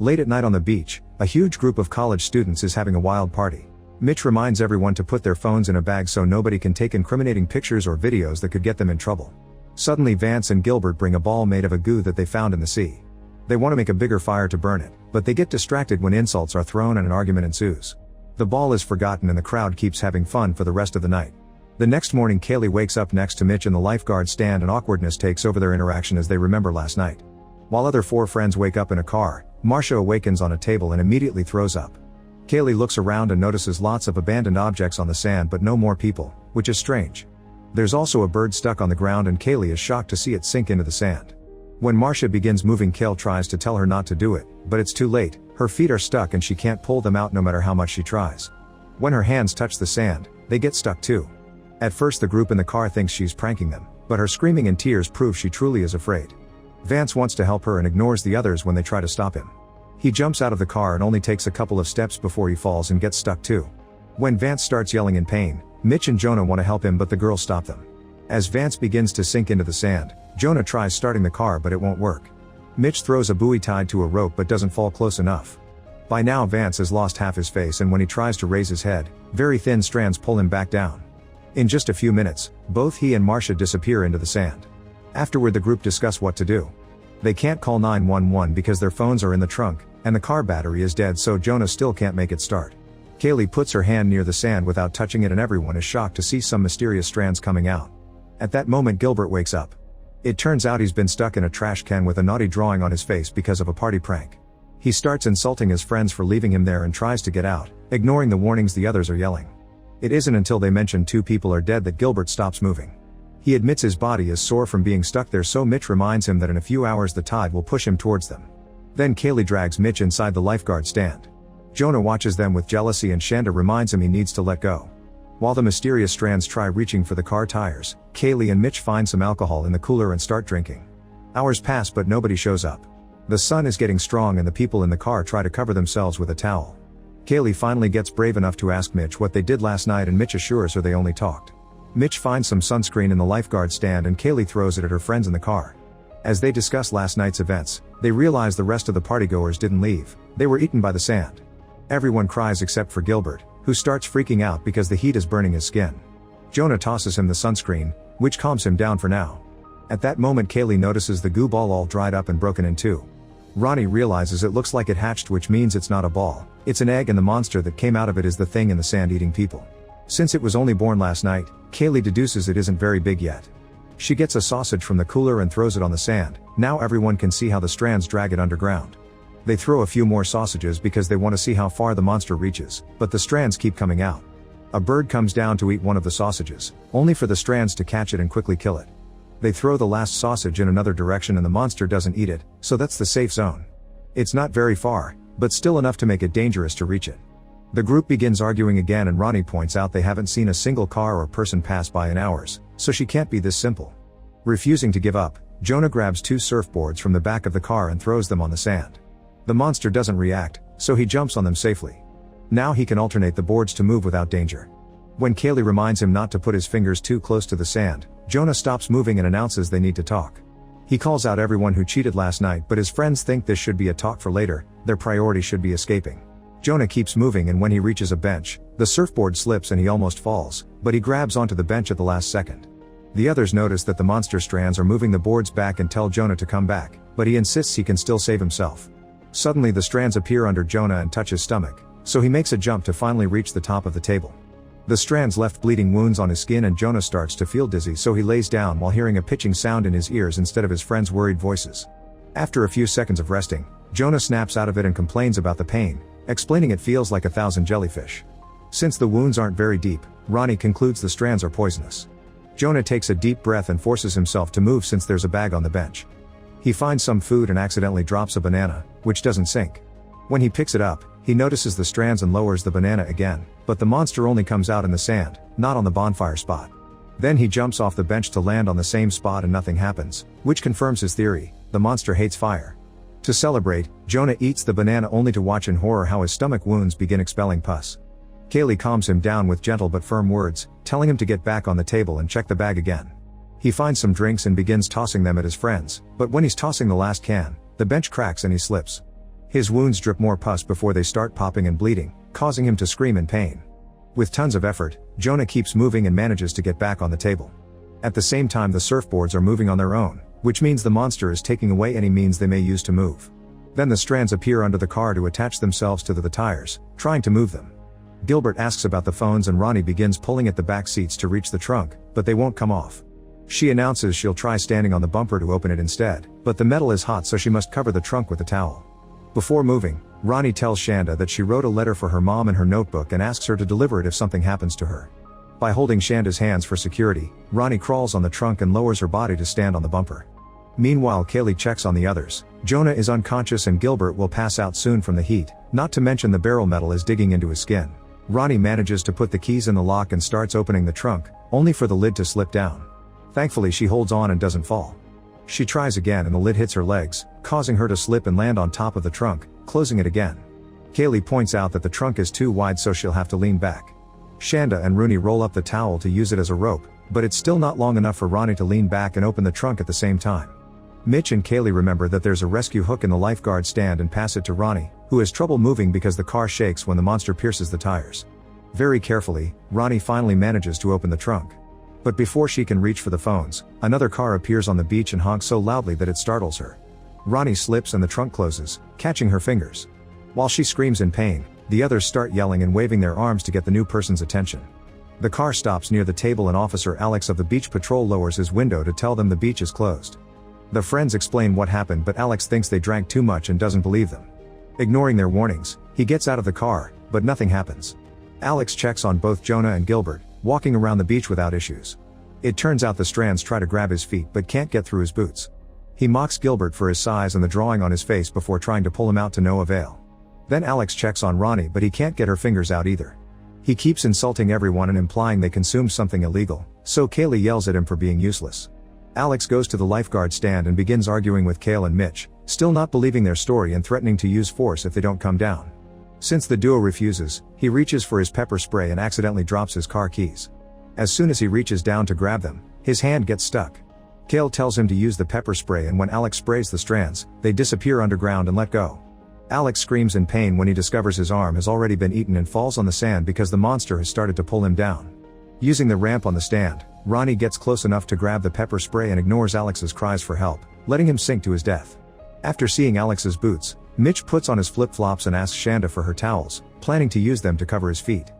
Late at night on the beach, a huge group of college students is having a wild party. Mitch reminds everyone to put their phones in a bag so nobody can take incriminating pictures or videos that could get them in trouble. Suddenly Vance and Gilbert bring a ball made of a goo that they found in the sea. They want to make a bigger fire to burn it, but they get distracted when insults are thrown and an argument ensues. The ball is forgotten and the crowd keeps having fun for the rest of the night. The next morning Kaylee wakes up next to Mitch in the lifeguard stand and awkwardness takes over their interaction as they remember last night. While other four friends wake up in a car, Marcia awakens on a table and immediately throws up. Kaylee looks around and notices lots of abandoned objects on the sand but no more people, which is strange. There's also a bird stuck on the ground and Kaylee is shocked to see it sink into the sand. When Marcia begins moving, Kale tries to tell her not to do it, but it's too late. Her feet are stuck and she can't pull them out no matter how much she tries. When her hands touch the sand, they get stuck too. At first the group in the car thinks she's pranking them, but her screaming and tears prove she truly is afraid. Vance wants to help her and ignores the others when they try to stop him. He jumps out of the car and only takes a couple of steps before he falls and gets stuck too. When Vance starts yelling in pain, Mitch and Jonah want to help him but the girls stop them. As Vance begins to sink into the sand, Jonah tries starting the car but it won't work. Mitch throws a buoy tied to a rope but doesn't fall close enough. By now Vance has lost half his face and when he tries to raise his head, very thin strands pull him back down. In just a few minutes, both he and Marcia disappear into the sand. Afterward the group discuss what to do. They can't call 911 because their phones are in the trunk, and the car battery is dead so Jonah still can't make it start. Kaylee puts her hand near the sand without touching it and everyone is shocked to see some mysterious strands coming out. At that moment Gilbert wakes up. It turns out he's been stuck in a trash can with a naughty drawing on his face because of a party prank. He starts insulting his friends for leaving him there and tries to get out, ignoring the warnings the others are yelling. It isn't until they mention 2 people are dead that Gilbert stops moving. He admits his body is sore from being stuck there so Mitch reminds him that in a few hours the tide will push him towards them. Then Kaylee drags Mitch inside the lifeguard stand. Jonah watches them with jealousy and Shanda reminds him he needs to let go. While the mysterious strands try reaching for the car tires, Kaylee and Mitch find some alcohol in the cooler and start drinking. Hours pass but nobody shows up. The sun is getting strong and the people in the car try to cover themselves with a towel. Kaylee finally gets brave enough to ask Mitch what they did last night and Mitch assures her they only talked. Mitch finds some sunscreen in the lifeguard stand and Kaylee throws it at her friends in the car. As they discuss last night's events, they realize the rest of the partygoers didn't leave, they were eaten by the sand. Everyone cries except for Gilbert, who starts freaking out because the heat is burning his skin. Jonah tosses him the sunscreen, which calms him down for now. At that moment Kaylee notices the goo ball all dried up and broken in two. Ronnie realizes it looks like it hatched, which means it's not a ball, it's an egg and the monster that came out of it is the thing in the sand eating people. Since it was only born last night, Kaylee deduces it isn't very big yet. She gets a sausage from the cooler and throws it on the sand. Now everyone can see how the strands drag it underground. They throw a few more sausages because they want to see how far the monster reaches, but the strands keep coming out. A bird comes down to eat one of the sausages, only for the strands to catch it and quickly kill it. They throw the last sausage in another direction and the monster doesn't eat it, so that's the safe zone. It's not very far, but still enough to make it dangerous to reach it. The group begins arguing again and Ronnie points out they haven't seen a single car or person pass by in hours, so she can't be this simple. Refusing to give up, Jonah grabs 2 surfboards from the back of the car and throws them on the sand. The monster doesn't react, so he jumps on them safely. Now he can alternate the boards to move without danger. When Kaylee reminds him not to put his fingers too close to the sand, Jonah stops moving and announces they need to talk. He calls out everyone who cheated last night, but his friends think this should be a talk for later, their priority should be escaping. Jonah keeps moving and when he reaches a bench, the surfboard slips and he almost falls, but he grabs onto the bench at the last second. The others notice that the monster strands are moving the boards back and tell Jonah to come back, but he insists he can still save himself. Suddenly the strands appear under Jonah and touch his stomach, so he makes a jump to finally reach the top of the table. The strands left bleeding wounds on his skin and Jonah starts to feel dizzy, so he lays down while hearing a pitching sound in his ears instead of his friends' worried voices. After a few seconds of resting, Jonah snaps out of it and complains about the pain, explaining it feels like 1,000 jellyfish. Since the wounds aren't very deep, Ronnie concludes the strands are poisonous. Jonah takes a deep breath and forces himself to move since there's a bag on the bench. He finds some food and accidentally drops a banana, which doesn't sink. When he picks it up, he notices the strands and lowers the banana again, but the monster only comes out in the sand, not on the bonfire spot. Then he jumps off the bench to land on the same spot and nothing happens, which confirms his theory, the monster hates fire. To celebrate, Jonah eats the banana only to watch in horror how his stomach wounds begin expelling pus. Kaylee calms him down with gentle but firm words, telling him to get back on the table and check the bag again. He finds some drinks and begins tossing them at his friends, but when he's tossing the last can, the bench cracks and he slips. His wounds drip more pus before they start popping and bleeding, causing him to scream in pain. With tons of effort, Jonah keeps moving and manages to get back on the table. At the same time, the surfboards are moving on their own, which means the monster is taking away any means they may use to move. Then the strands appear under the car to attach themselves to the tires, trying to move them. Gilbert asks about the phones and Ronnie begins pulling at the back seats to reach the trunk, but they won't come off. She announces she'll try standing on the bumper to open it instead, but the metal is hot so she must cover the trunk with a towel. Before moving, Ronnie tells Shanda that she wrote a letter for her mom in her notebook and asks her to deliver it if something happens to her. By holding Shanda's hands for security, Ronnie crawls on the trunk and lowers her body to stand on the bumper. Meanwhile, Kaylee checks on the others. Jonah is unconscious and Gilbert will pass out soon from the heat, not to mention the barrel metal is digging into his skin. Ronnie manages to put the keys in the lock and starts opening the trunk, only for the lid to slip down. Thankfully she holds on and doesn't fall. She tries again and the lid hits her legs, causing her to slip and land on top of the trunk, closing it again. Kaylee points out that the trunk is too wide so she'll have to lean back. Shanda and Rooney roll up the towel to use it as a rope, but it's still not long enough for Ronnie to lean back and open the trunk at the same time. Mitch and Kaylee remember that there's a rescue hook in the lifeguard stand and pass it to Ronnie, who has trouble moving because the car shakes when the monster pierces the tires. Very carefully, Ronnie finally manages to open the trunk. But before she can reach for the phones, another car appears on the beach and honks so loudly that it startles her. Ronnie slips and the trunk closes, catching her fingers. While she screams in pain, the others start yelling and waving their arms to get the new person's attention. The car stops near the table and Officer Alex of the beach patrol lowers his window to tell them the beach is closed. The friends explain what happened but Alex thinks they drank too much and doesn't believe them. Ignoring their warnings, he gets out of the car, but nothing happens. Alex checks on both Jonah and Gilbert, walking around the beach without issues. It turns out the strands try to grab his feet but can't get through his boots. He mocks Gilbert for his size and the drawing on his face before trying to pull him out to no avail. Then Alex checks on Ronnie but he can't get her fingers out either. He keeps insulting everyone and implying they consumed something illegal, so Kaylee yells at him for being useless. Alex goes to the lifeguard stand and begins arguing with Kale and Mitch, still not believing their story and threatening to use force if they don't come down. Since the duo refuses, he reaches for his pepper spray and accidentally drops his car keys. As soon as he reaches down to grab them, his hand gets stuck. Kale tells him to use the pepper spray and when Alex sprays the strands, they disappear underground and let go. Alex screams in pain when he discovers his arm has already been eaten and falls on the sand because the monster has started to pull him down. Using the ramp on the stand, Ronnie gets close enough to grab the pepper spray and ignores Alex's cries for help, letting him sink to his death. After seeing Alex's boots, Mitch puts on his flip-flops and asks Shanda for her towels, planning to use them to cover his feet.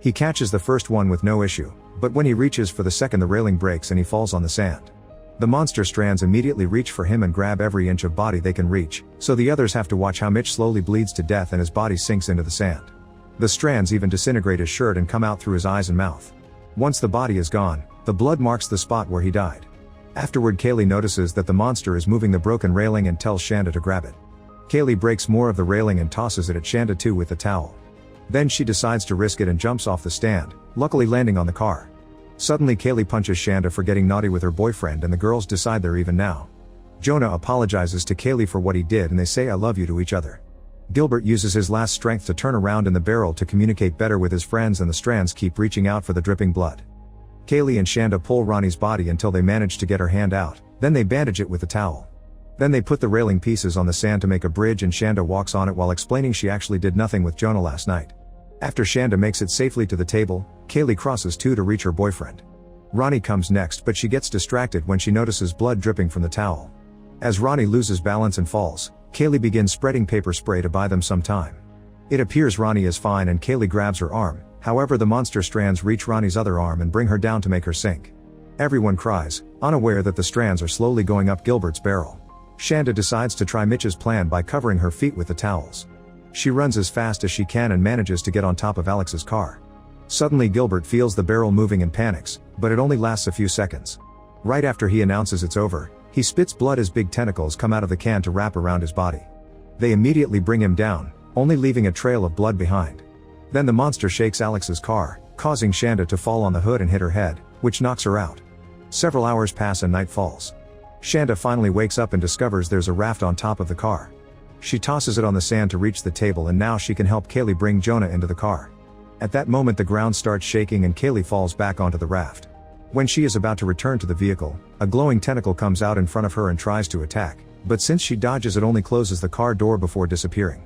He catches the first one with no issue, but when he reaches for the second the railing breaks and he falls on the sand. The monster strands immediately reach for him and grab every inch of body they can reach, so the others have to watch how Mitch slowly bleeds to death and his body sinks into the sand. The strands even disintegrate his shirt and come out through his eyes and mouth. Once the body is gone, the blood marks the spot where he died. Afterward, Kaylee notices that the monster is moving the broken railing and tells Shanda to grab it. Kaylee breaks more of the railing and tosses it at Shanda too with the towel. Then she decides to risk it and jumps off the stand, luckily landing on the car. Suddenly Kaylee punches Shanda for getting naughty with her boyfriend and the girls decide they're even now. Jonah apologizes to Kaylee for what he did and they say I love you to each other. Gilbert uses his last strength to turn around in the barrel to communicate better with his friends and the strands keep reaching out for the dripping blood. Kaylee and Shanda pull Ronnie's body until they manage to get her hand out, then they bandage it with a towel. Then they put the railing pieces on the sand to make a bridge and Shanda walks on it while explaining she actually did nothing with Jonah last night. After Shanda makes it safely to the table, Kaylee crosses too to reach her boyfriend. Ronnie comes next but she gets distracted when she notices blood dripping from the towel. As Ronnie loses balance and falls, Kaylee begins spreading paper spray to buy them some time. It appears Ronnie is fine and Kaylee grabs her arm, however the monster strands reach Ronnie's other arm and bring her down to make her sink. Everyone cries, unaware that the strands are slowly going up Gilbert's barrel. Shanda decides to try Mitch's plan by covering her feet with the towels. She runs as fast as she can and manages to get on top of Alex's car. Suddenly Gilbert feels the barrel moving and panics, but it only lasts a few seconds. Right after he announces it's over, he spits blood as big tentacles come out of the can to wrap around his body. They immediately bring him down, only leaving a trail of blood behind. Then the monster shakes Alex's car, causing Shanda to fall on the hood and hit her head, which knocks her out. Several hours pass and night falls. Shanda finally wakes up and discovers there's a raft on top of the car. She tosses it on the sand to reach the table and now she can help Kaylee bring Jonah into the car. At that moment the ground starts shaking and Kaylee falls back onto the raft. When she is about to return to the vehicle, a glowing tentacle comes out in front of her and tries to attack, But since she dodges, it only closes the car door before disappearing.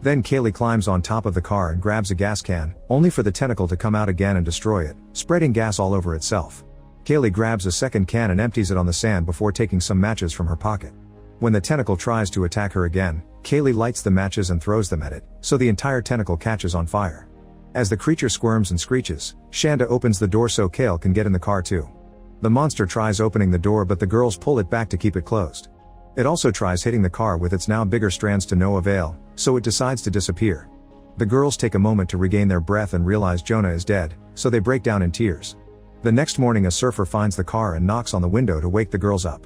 Then Kaylee climbs on top of the car and grabs a gas can, only for the tentacle to come out again and destroy it, spreading gas all over itself. Kaylee grabs a second can and empties it on the sand before taking some matches from her pocket. When the tentacle tries to attack her again, Kaylee lights the matches and throws them at it, so the entire tentacle catches on fire. As the creature squirms and screeches, Shanda opens the door so Kale can get in the car too. The monster tries opening the door, but the girls pull it back to keep it closed. It also tries hitting the car with its now bigger strands to no avail, so it decides to disappear. The girls take a moment to regain their breath and realize Jonah is dead, so they break down in tears. The next morning, a surfer finds the car and knocks on the window to wake the girls up.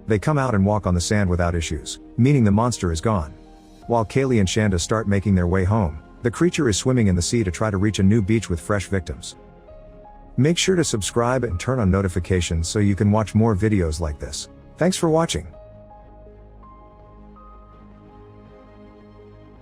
They come out and walk on the sand without issues, meaning the monster is gone. While Kaylee and Shanda start making their way home, the creature is swimming in the sea to try to reach a new beach with fresh victims. Make sure to subscribe and turn on notifications so you can watch more videos like this. Thanks for watching.